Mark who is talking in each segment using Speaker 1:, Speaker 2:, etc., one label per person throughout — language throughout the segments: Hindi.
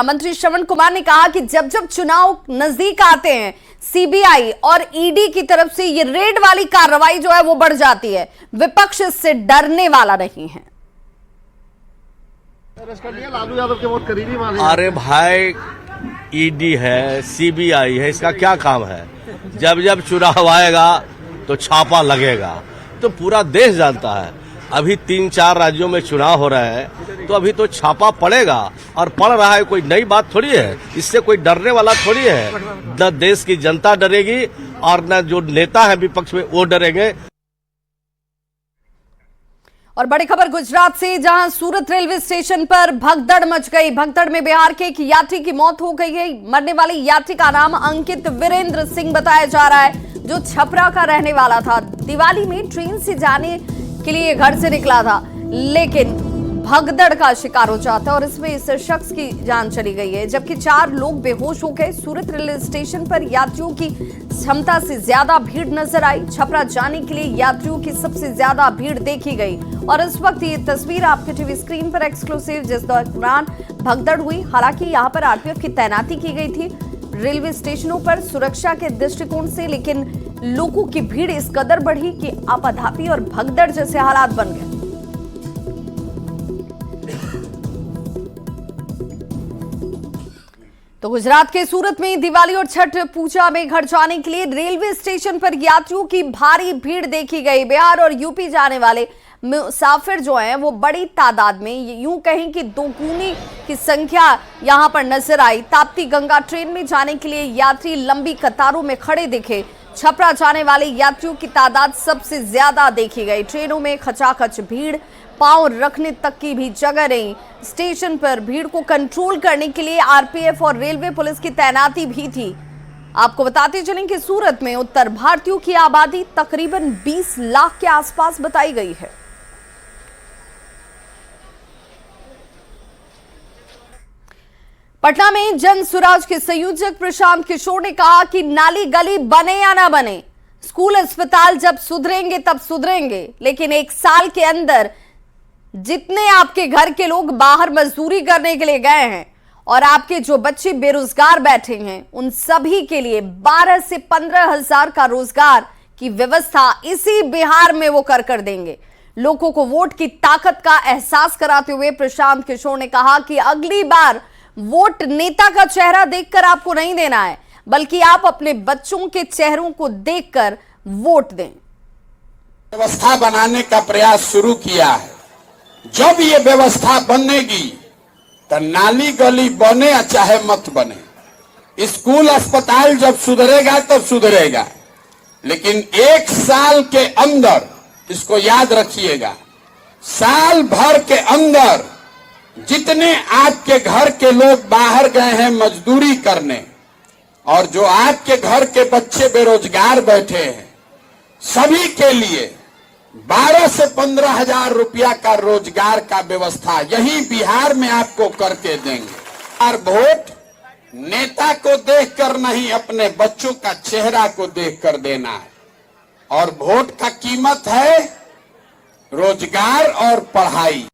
Speaker 1: मंत्री श्रवण कुमार ने कहा कि जब जब चुनाव नजदीक आते हैं सीबीआई और ईडी की तरफ से ये रेड वाली कार्रवाई जो है वो बढ़ जाती है। विपक्ष इससे डरने वाला नहीं है।
Speaker 2: लालू यादव के बहुत करीबी माने।
Speaker 3: अरे भाई, ईडी है, सीबीआई है, इसका क्या काम है? जब जब चुनाव आएगा तो छापा लगेगा, तो पूरा देश जानता है। अभी 3-4 राज्यों में चुनाव हो रहा है, तो अभी तो छापा पड़ेगा और पड़ रहा है। कोई नई बात थोड़ी है, इससे कोई डरने वाला थोड़ी है। न देश की जनता डरेगी और न जो नेता है विपक्ष में वो डरेंगे।
Speaker 1: और बड़ी खबर गुजरात से, जहां सूरत रेलवे स्टेशन पर भगदड़ मच गई। भगदड़ में बिहार के एक यात्री की मौत हो गई है। मरने वाले यात्री का नाम अंकित वीरेंद्र सिंह बताया जा रहा है, जो छपरा का रहने वाला था। दिवाली में ट्रेन से जाने के लिए घर से निकला था, लेकिन भगदड़ का शिकार हो जाता है और इसमें इस शख्स की जान चली गई है, जबकि 4 लोग बेहोश हो गए। सूरत रेलवे स्टेशन पर यात्रियों की क्षमता से ज्यादा भीड़ नजर आई। छपरा जाने के लिए यात्रियों की सबसे ज्यादा भीड़ देखी गई और इस वक्त ये तस्वीर आपके टीवी स्क्रीन पर एक्सक्लूसिव, जिस दौरान भगदड़ हुई। हालांकि यहाँ पर आरपीएफ की तैनाती की गई थी रेलवे स्टेशनों पर सुरक्षा के दृष्टिकोण से, लेकिन लोगों की भीड़ इस कदर बढ़ी कि आपाधापी और भगदड़ जैसे हालात बन गए। तो गुजरात के सूरत में दिवाली और छठ पूजा में घर जाने के लिए रेलवे स्टेशन पर यात्रियों की भारी भीड़ देखी गई। बिहार और यूपी जाने वाले मुसाफिर जो हैं वो बड़ी तादाद में, यूं कहें कि दोगुनी की संख्या यहां पर नजर आई। ताप्ती गंगा ट्रेन में जाने के लिए यात्री लंबी कतारों में खड़े दिखे। छपरा जाने वाले यात्रियों की तादाद सबसे ज्यादा देखी गई। ट्रेनों में खचाखच भीड़, पांव रखने तक की भी जगह नहीं। स्टेशन पर भीड़ को कंट्रोल करने के लिए आरपीएफ और रेलवे पुलिस की तैनाती भी थी। आपको बताते चलें कि सूरत में उत्तर भारतीयों की आबादी तकरीबन 20 लाख के आसपास बताई गई है। पटना में जन सुराज के संयोजक प्रशांत किशोर ने कहा कि नाली गली बने या ना बने, स्कूल अस्पताल जब सुधरेंगे तब सुधरेंगे, लेकिन 1 साल के अंदर जितने आपके घर के लोग बाहर मजदूरी करने के लिए गए हैं और आपके जो बच्चे बेरोजगार बैठे हैं, उन सभी के लिए 12 से 15 हजार का रोजगार की व्यवस्था इसी बिहार में वो कर देंगे। लोगों को वोट की ताकत का एहसास कराते हुए प्रशांत किशोर ने कहा कि अगली बार वोट नेता का चेहरा देखकर आपको नहीं देना है, बल्कि आप अपने बच्चों के चेहरों को देखकर वोट दें।
Speaker 4: व्यवस्था बनाने का प्रयास शुरू किया है। जब ये व्यवस्था बनेगी तो नाली गली बने या चाहे मत बने, स्कूल अस्पताल जब सुधरेगा तब सुधरेगा, लेकिन 1 साल के अंदर, इसको याद रखिएगा, साल भर के अंदर जितने आपके घर के लोग बाहर गए हैं मजदूरी करने और जो आपके घर के बच्चे बेरोजगार बैठे हैं, सभी के लिए 12 से 15 हजार रुपया का रोजगार का व्यवस्था यही बिहार में आपको करके देंगे। और वोट नेता को देखकर नहीं, अपने बच्चों का चेहरा को देखकर देना है। और वोट का कीमत है रोजगार और पढ़ाई।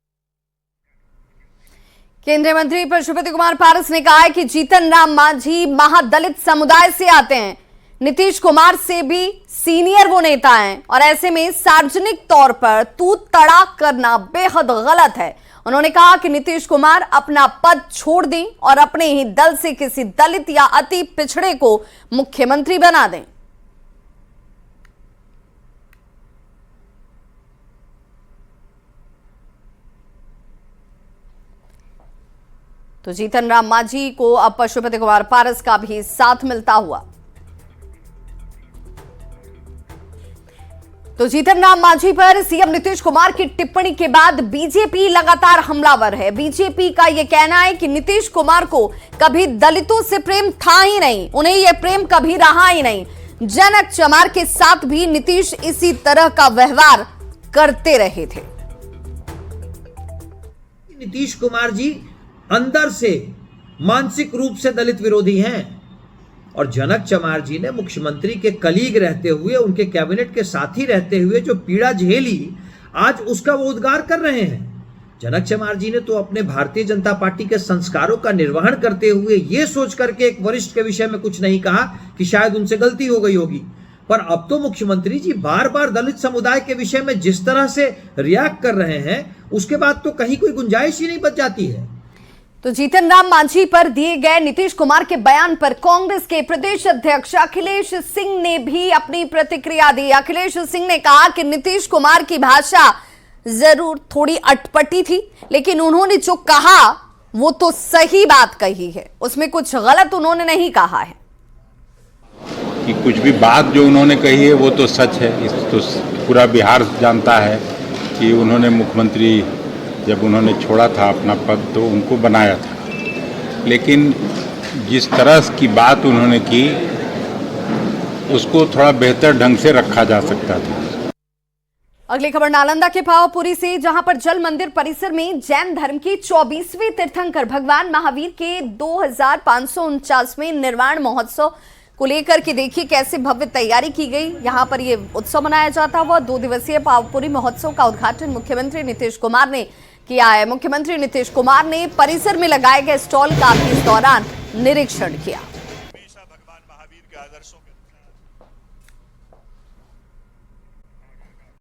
Speaker 1: केंद्रीय मंत्री पशुपति कुमार पारस ने कहा है कि जीतन राम मांझी महादलित समुदाय से आते हैं। नीतीश कुमार से भी सीनियर वो नेता हैं और ऐसे में सार्वजनिक तौर पर तू तड़ाक करना बेहद गलत है। उन्होंने कहा कि नीतीश कुमार अपना पद छोड़ दें और अपने ही दल से किसी दलित या अति पिछड़े को मुख्यमंत्री बना दें। तो जीतन राम मांझी को अब पशुपति कुमार पारस का भी साथ मिलता हुआ। तो जीतन राम मांझी पर सीएम नीतीश कुमार की टिप्पणी के बाद बीजेपी लगातार हमलावर है। बीजेपी का यह कहना है कि नीतीश कुमार को कभी दलितों से प्रेम था ही नहीं, उन्हें यह प्रेम कभी रहा ही नहीं। जनक चमार के साथ भी नीतीश इसी तरह का व्यवहार करते रहे थे।
Speaker 5: नीतीश कुमार जी अंदर से मानसिक रूप से दलित विरोधी हैं और जनक चमार जी ने मुख्यमंत्री के कलीग रहते हुए, उनके कैबिनेट के साथी रहते हुए जो पीड़ा झेली, आज उसका वो उद्गार कर रहे हैं। जनक चमार जी ने तो अपने भारतीय जनता पार्टी के संस्कारों का निर्वहन करते हुए ये सोच करके एक वरिष्ठ के विषय में कुछ नहीं कहा कि शायद उनसे गलती हो गई होगी, पर अब तो मुख्यमंत्री जी बार बार दलित समुदाय के विषय में जिस तरह से रिएक्ट कर रहे हैं, उसके बाद तो कहीं कोई गुंजाइश ही नहीं बच जाती है।
Speaker 1: तो जीतन राम मांझी पर दिए गए नीतीश कुमार के बयान पर कांग्रेस के प्रदेश अध्यक्ष अखिलेश सिंह ने भी अपनी प्रतिक्रिया दी। अखिलेश सिंह ने कहा कि नीतीश कुमार की भाषा जरूर थोड़ी अटपटी थी, लेकिन उन्होंने जो कहा वो तो सही बात कही है, उसमें कुछ गलत उन्होंने नहीं कहा है।
Speaker 6: कि कुछ भी बात जो उन्होंने कही है वो तो सच है। इस तो पूरा बिहार जानता है कि उन्होंने मुख्यमंत्री जब उन्होंने छोड़ा था अपना पद तो उनको बनाया था, लेकिन जिस तरह की बात उन्होंने की उसको थोड़ा बेहतर ढंग से रखा जा सकता था।
Speaker 1: अगली खबर नालंदा के पावापुरी से, जहां पर जल मंदिर परिसर में जैन धर्म की 24वीं तीर्थंकर भगवान महावीर के 2549वें निर्वाण महोत्सव को लेकर के देखिए कैसे भव्य तैयारी की गई। यहां पर ये उत्सव मनाया जाता हुआ 2 दिवसीय पावापुरी महोत्सव का उद्घाटन मुख्यमंत्री नीतीश कुमार ने किया है। मुख्यमंत्री नीतीश कुमार ने परिसर में लगाए गए स्टॉल का भी इस दौरान निरीक्षण किया।